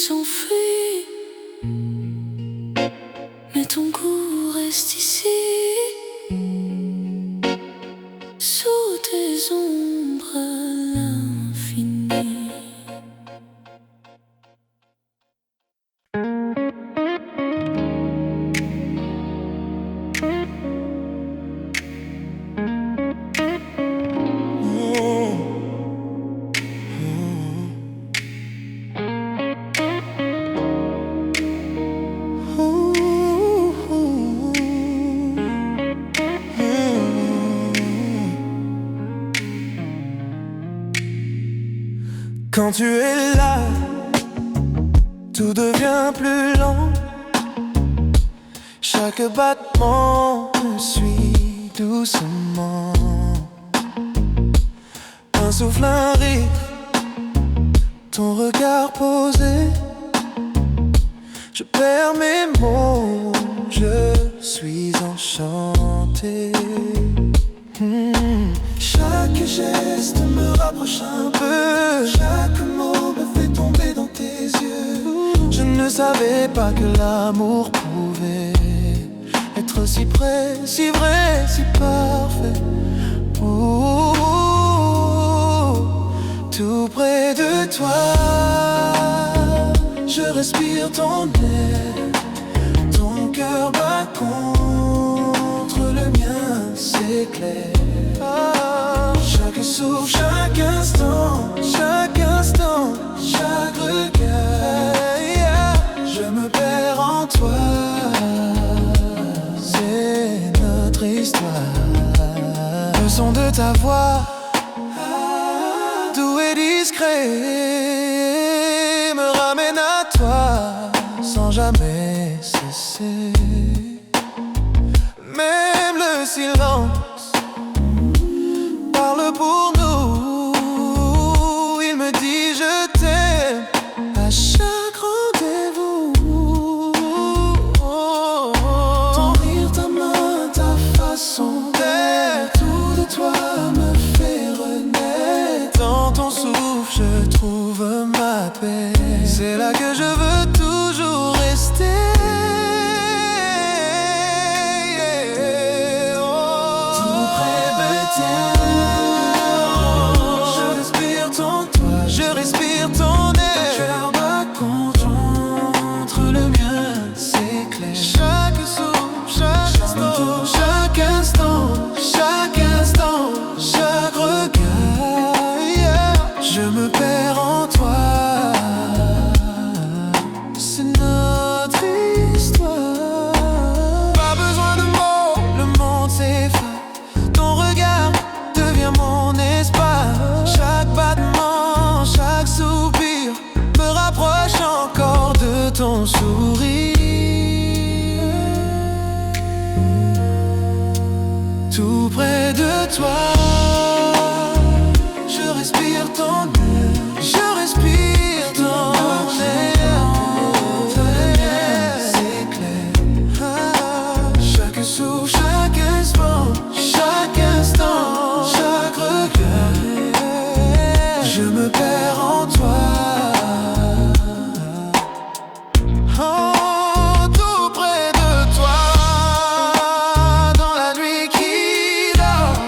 s'enfuit, mais ton goût reste ici, sous tes ombres à l'infini. Quand tu es là, tout devient plus lent. Chaque battement me suit doucement. Un souffle, un rire, ton regard posé. Je perds mes mots, je suis enchanté. Chaque geste me rapproche un peu, chaque mot me fait tomber dans tes yeux. Je ne savais pas que l'amour pouvait être si près, si vrai, si parfait. Tout près de toi, je respire ton air, ton cœur bat contre le mien, c'est clair. Chaque souffle, chaque instant, chaque regard, je me perds en toi. C'est notre histoire. Le son de ta voix, doux et discret, me ramène à toi sans jamais cesser. Même le silence parle pour nous. Il me dit je t'aime à chaque rendez-vous. Ton rire, ta main, ta façon d'être, tout de toi me fait renaître. Dans ton souffle je trouve ma paix. C'est là que je veux toujours rester. Je respire ton air, cœur bat contre le mien, c'est clair. Chaque souffle, chaque instant, chaque regard, je me perds en toi. C'est notre histoire. Pas besoin de mots, le monde s'efface. Ton regard devient mon espace. Chaque battement, chaque soupir me rapproche encore de ton sourire. Tout près de toi, je respire ton air, je respire ton air. C'est clair. Chaque souffle, chaque instant, chaque regard, je me perds en toi. Oh, tout près de toi, dans la nuit qui dort,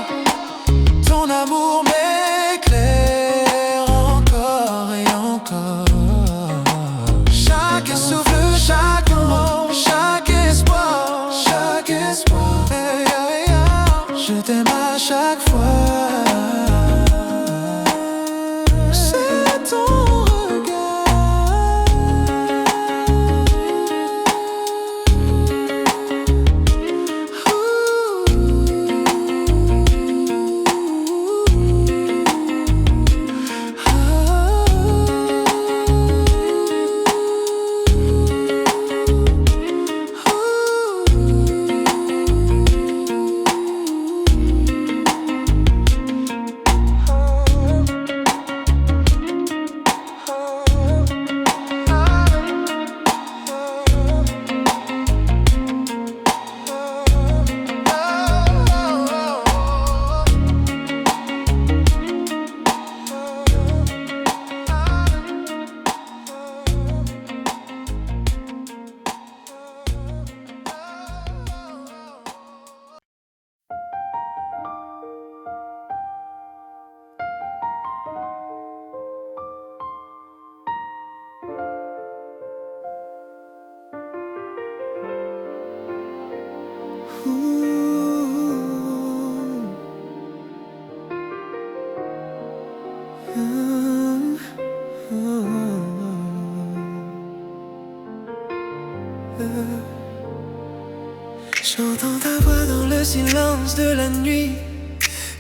J'entends ta voix dans le silence de la nuit,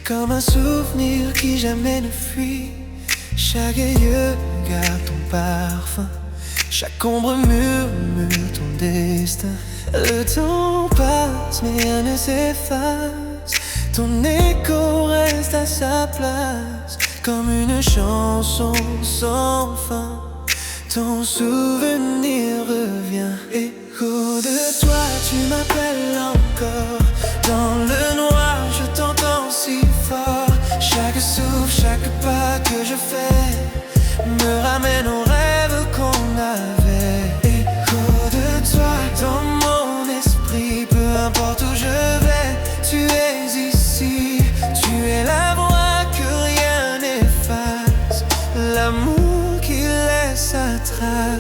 comme un souvenir qui jamais ne fuit. Chaque yeux garde ton parfum, chaque ombre murmure ton destin. Le temps passe mais rien ne s'efface, ton écho reste à sa place, comme une chanson sans fin. Ton souvenir revient, écho de toi, tu m'appelles encore. Dans le noir, je t'entends si fort. Chaque souffle, chaque pas que je fais me ramène aux rêves qu'on avait. Écho de toi, dans mon esprit, peu importe où je vais, tu es ici. Tu es la voix que rien n'efface, l'amour qui laisse sa trace.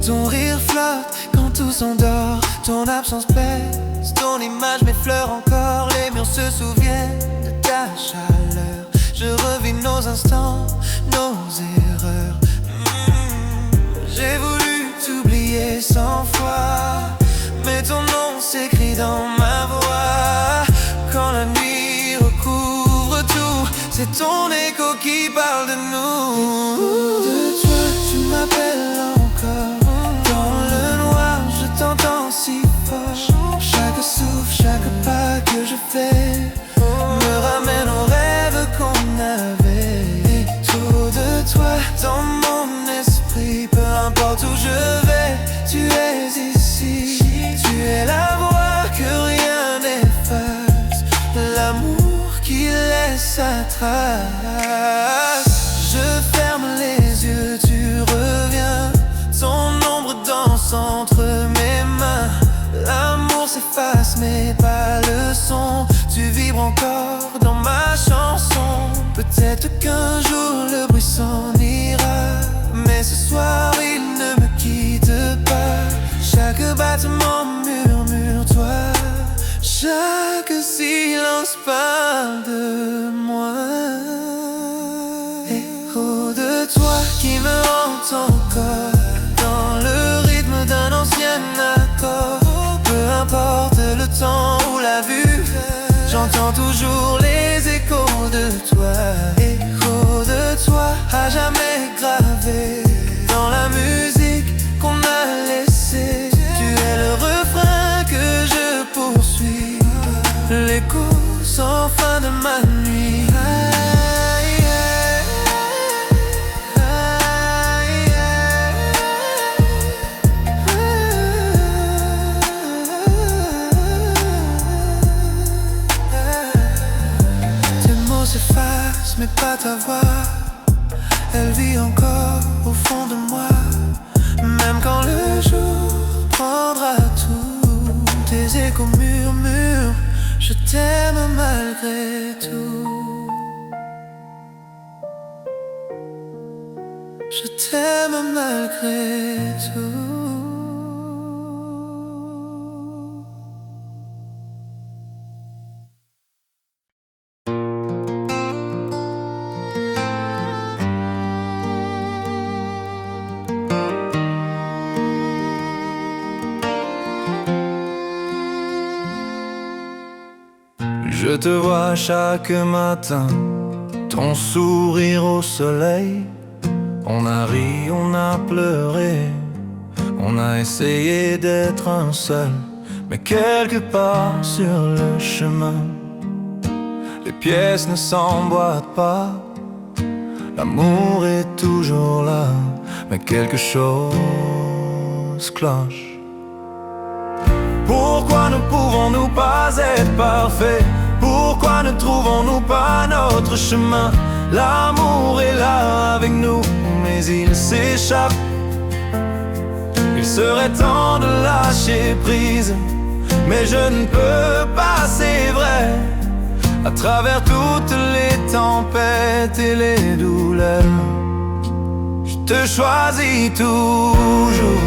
Ton rire flotte quand tout s'endort, ton absence pèse, ton image m'effleure encore. Les murs se souviennent de ta chaleur. Je revis nos instants, nos erreurs. J'ai voulu t'oublier 100 fois, mais ton nom s'écrit dans ma voix. Quand la nuit recouvre tout, c'est ton écho qui parle de nous. De toi, tu m'appelles encore. Dans le noir, je t'entends si fort. Chaque souffle, chaque pas que je fais me ramène aux rêves qu'on avait. Tout de toi dans mon esprit, peu importe où je vais, tu es ici. Tu es la voix que rien n'efface, l'amour qui laisse sa trace. Je ferme les yeux, tu reviens, ton ombre danse entre mes mains. L'amour s'efface mais pas le son, tu vibres encore dans ma chanson. Peut-être qu'un jour le bruit s'en ira, mais ce soir il ne me quitte pas. Chaque battement murmure toi, chaque silence parle de moi. Écho de toi qui me hante encore, dans le rythme d'un ancien accord. Peu importe le temps ou la vue, j'entends toujours les échos de toi. Écho de toi, à jamais gravé dans la musique qu'on a laissée. Tu es le refrain que je poursuis, l'écho sans fin de ma nuit. Mais pas ta voix, elle vit encore au fond de moi. Même quand le jour prendra tout, tes échos murmurent, je t'aime malgré tout. Je t'aime malgré tout. Je te vois chaque matin, ton sourire au soleil. On a ri, on a pleuré, on a essayé d'être un seul. Mais quelque part sur le chemin, les pièces ne s'emboîtent pas. L'amour est toujours là, mais quelque chose cloche. Pourquoi ne pouvons-nous pas être parfaits? Pourquoi ne trouvons-nous pas notre chemin? L'amour est là avec nous, mais il s'échappe. Il serait temps de lâcher prise, mais je ne peux pas, c'est vrai. À travers toutes les tempêtes et les douleurs, je te choisis toujours.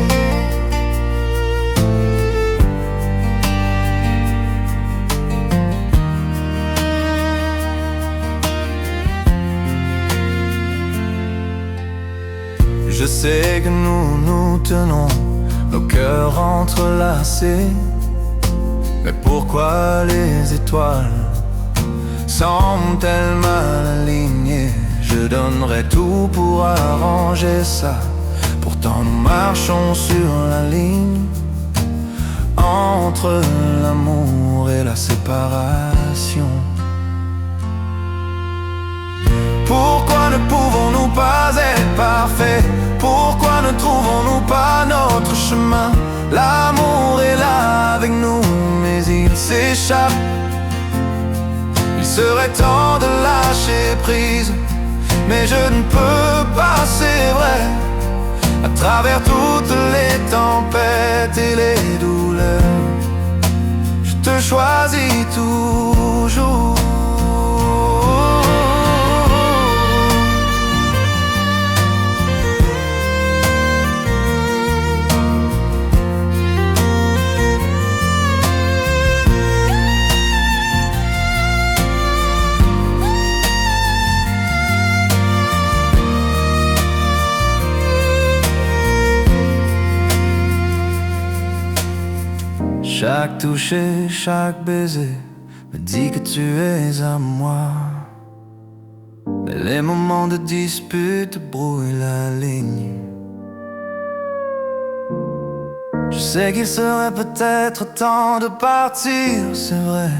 tenons nos cœurs entrelacés. Mais pourquoi les étoiles semblent-elles mal alignées? Je donnerais tout pour arranger ça. Pourtant nous marchons sur la ligne entre l'amour et la séparation. Pourquoi ne pouvons-nous pas être parfaits? Pourquoi ne trouvons-nous pas notre chemin? L'amour est là avec nous, mais il s'échappe. Il serait temps de lâcher prise, mais je ne peux pas, c'est vrai. À travers toutes les tempêtes et les douleurs, je te choisis toujours. Chaque toucher, chaque baiser me dit que tu es à moi. Mais les moments de dispute brouillent la ligne. Je sais qu'il serait peut-être temps de partir, c'est vrai.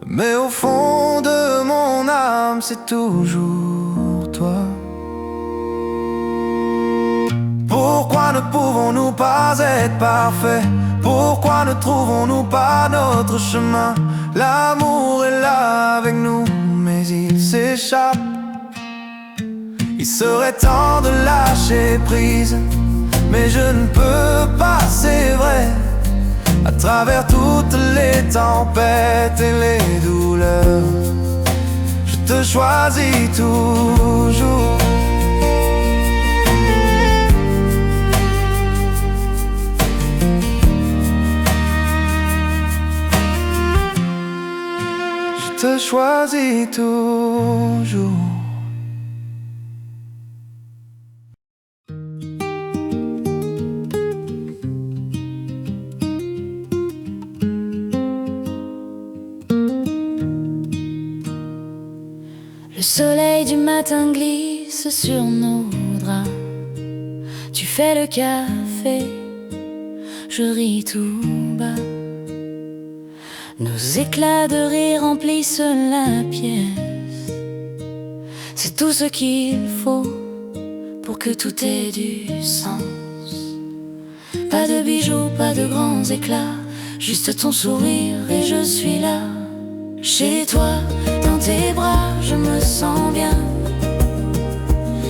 Mais au fond de mon âme, c'est toujours toi. Pourquoi ne pouvons-nous pas être parfaits? Pourquoi ne trouvons-nous pas notre chemin? L'amour est là avec nous, mais il s'échappe. Il serait temps de lâcher prise, mais je ne peux pas, c'est vrai. À travers toutes les tempêtes et les douleurs, je te choisis toujours. Je te choisis toujours. Le soleil du matin glisse sur nos draps. Tu fais le café, je ris tout bas. Nos éclats de rire remplissent la pièce. C'est tout ce qu'il faut pour que tout ait du sens. Pas de bijoux, pas de grands éclats, juste ton sourire et je suis là. Chez toi, dans tes bras, je me sens bien.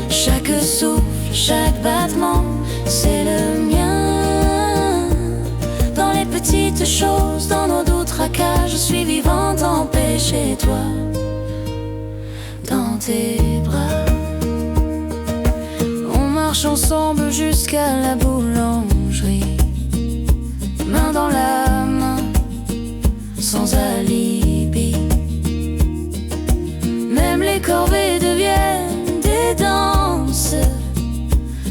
Chaque souffle, chaque battement, c'est le mien. Dans les petites choses, dans nos doux tracas, je suis vivante en paix chez toi. Dans tes bras, on marche ensemble jusqu'à la boulangerie, main dans la main, sans alibi. Même les corvées deviennent des danses.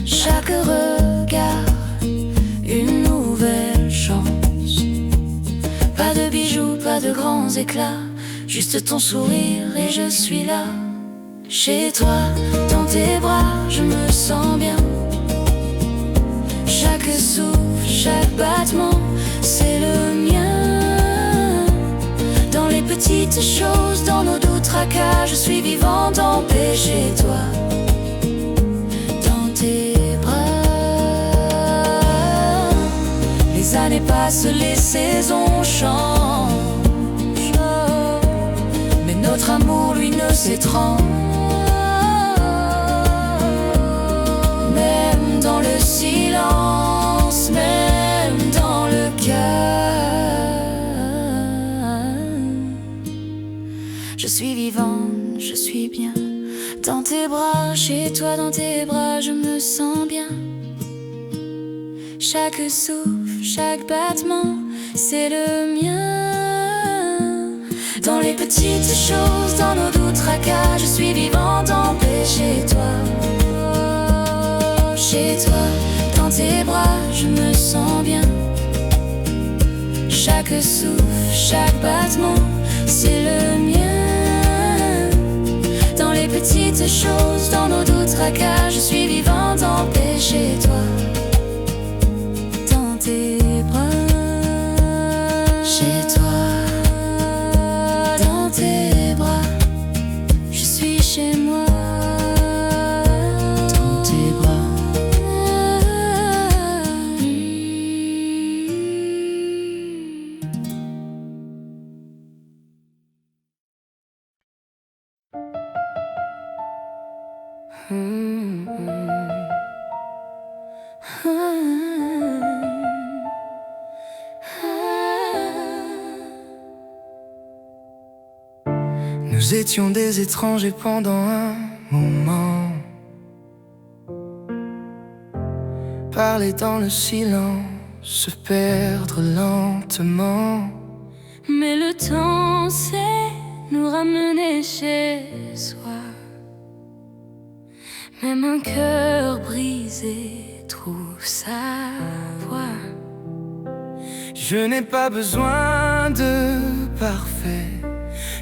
Chaque regard, une nouvelle chance. Pas de bijoux, pas de grands éclats, juste ton sourire et je suis là. Chez toi, dans tes bras, je me sens bien. Chaque souffle, chaque battement, c'est le mien. Dans les petites choses, dans nos doux tracas, je suis vivante en paix chez toi. Dans tes bras, les années passent, les saisons changent, mais notre amour, lui, ne s'étrange. Même dans le silence, même dans le cœur, je suis vivante, je suis bien. Dans tes bras, chez toi, dans tes bras, je me sens bien. Chaque souffle, chaque battement, c'est le mien. Dans les petites choses, dans nos doux tracas, je suis vivante en paix chez toi. Chez toi. chaque souffle, chaque battement, c'est le mien. Dans les petites choses, dans nos doutes tracas, je suis vivante en paix chez toi. Dans tes bras, chez toi. Dans tes bras, je suis chez moi. Dans tes bras. Nous étions des étrangers pendant un moment, parler dans le silence, se perdre lentement. Mais le temps sait nous ramener chez soi. Même un cœur brisé trouve sa voie. Je n'ai pas besoin de parfait,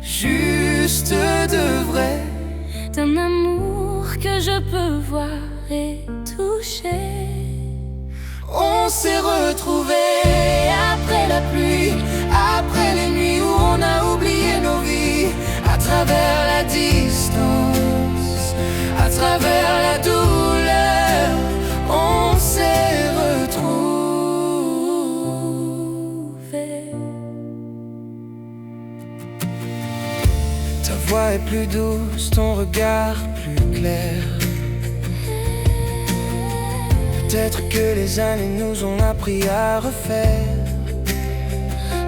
juste de vrai, d'un amour que je peux voir et toucher. On s'est retrouvés après la pluie, après les nuits où on a oublié nos vies, à travers la distance, à travers la douleur, on s'est retrouvés. Ta voix est plus douce, ton regard plus clair. Peut-être que les années nous ont appris à refaire.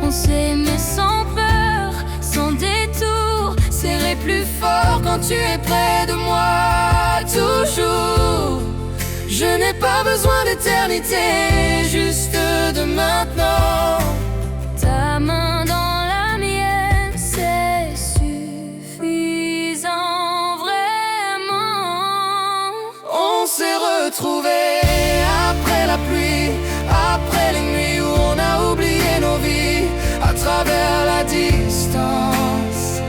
On s'est aimé sans peur, sans détour, serré plus fort quand tu es près de moi, toujours. Je n'ai pas besoin d'éternité, juste de maintenant. Ta main dans la mienne, c'est suffisant, vraiment. On s'est retrouvés après la pluie, après les nuits où on a oublié nos vies, à travers la distance,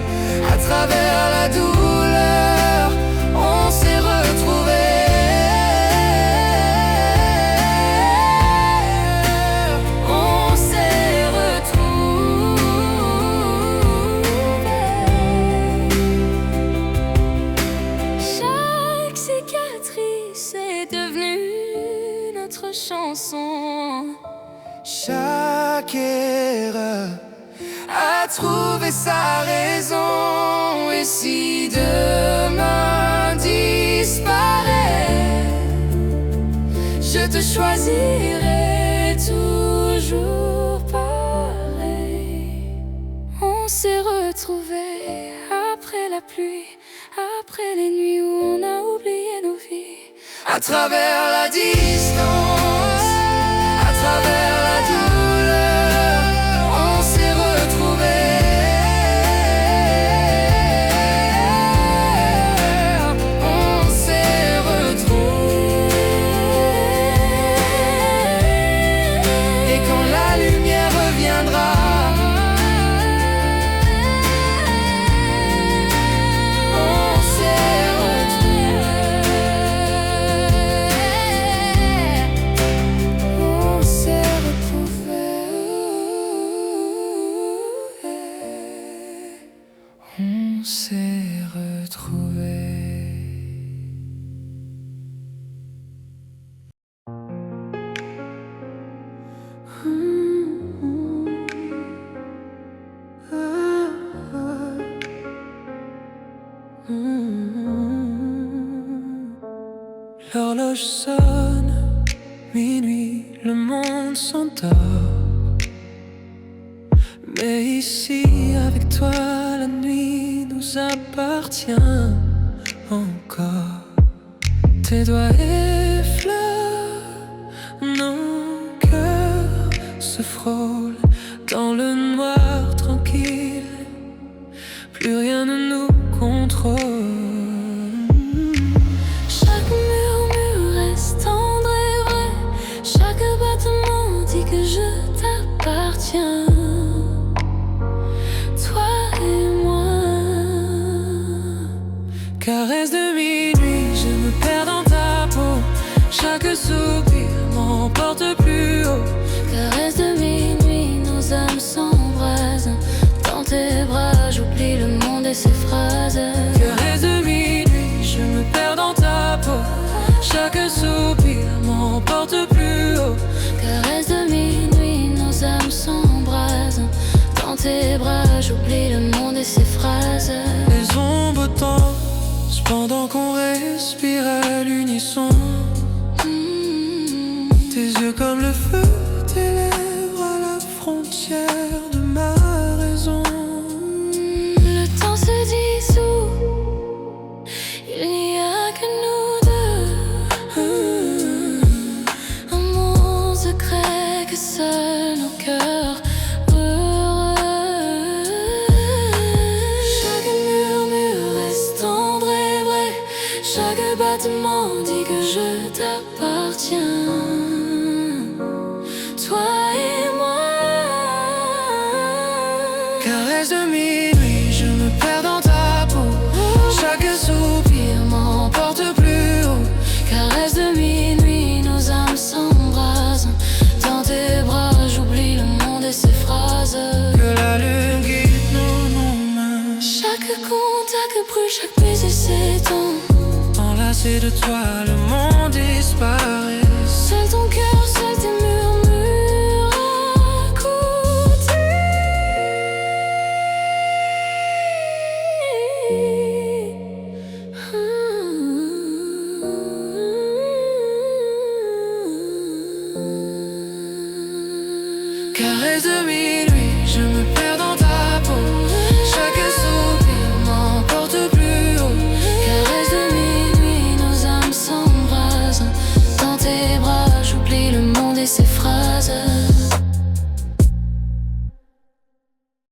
à travers la douleur, on s'est retrouvés. On s'est retrouvés. Chaque cicatrice est devenue notre chanson. Chaque erreur a trouvé sa raison. Et si demain disparaît, je te choisirai toujours pareil. On s'est retrouvés après la pluie, après les nuits où on a oublié nos vies, à travers la distance, à travers la douleur, on s'est retrouvés. On s'est retrouvés. Et quand la lumière reviendra, on s'est retrouvés. On s'est retrouvés. On s'est retrouvés. L'horloge sonne, minuit, le monde s'endort. Mais ici, avec toi, la nuit nous appartient encore. Tes doigts effleurent, nos cœurs se frôlent dans le noir tranquille. Plus rien ne nous contrôle. Chaque murmure reste tendre et vrai. Chaque battement dit que je t'appartiens. m'emporte plus haut. Caresse de minuit, nos âmes s'embrasent. Dans tes bras, j'oublie le monde et ses phrases. Caresse de minuit, je me perds dans ta peau. Chaque soupir m'emporte plus haut. Caresse de minuit, nos âmes s'embrasent. Dans tes bras, j'oublie le monde et ses phrases. Les ombres dansent pendant qu'on respire à l'unisson. Tes yeux comme le feu, tes lèvres à la frontière de ma raison. Le temps se dissout, il n'y a que nous deux. Un monde secret que seuls nos cœurs heureux. Chaque murmure reste tendre et vrai. Chaque battement dit que je t'appartiens. Toi et moi. Caresse de minuit, je me perds dans ta peau. Chaque soupir m'emporte plus haut. Caresse de minuit, nos âmes s'embrasent. Dans tes bras, j'oublie le monde et ses phrases. Que la lune guide nos mains. Chaque contact brûle, chaque baiser s'étend. Enlacé de toi, le monde disparaît. Seul ton cœur, seul tes murmures à côté. Caresse de minuit, je me perds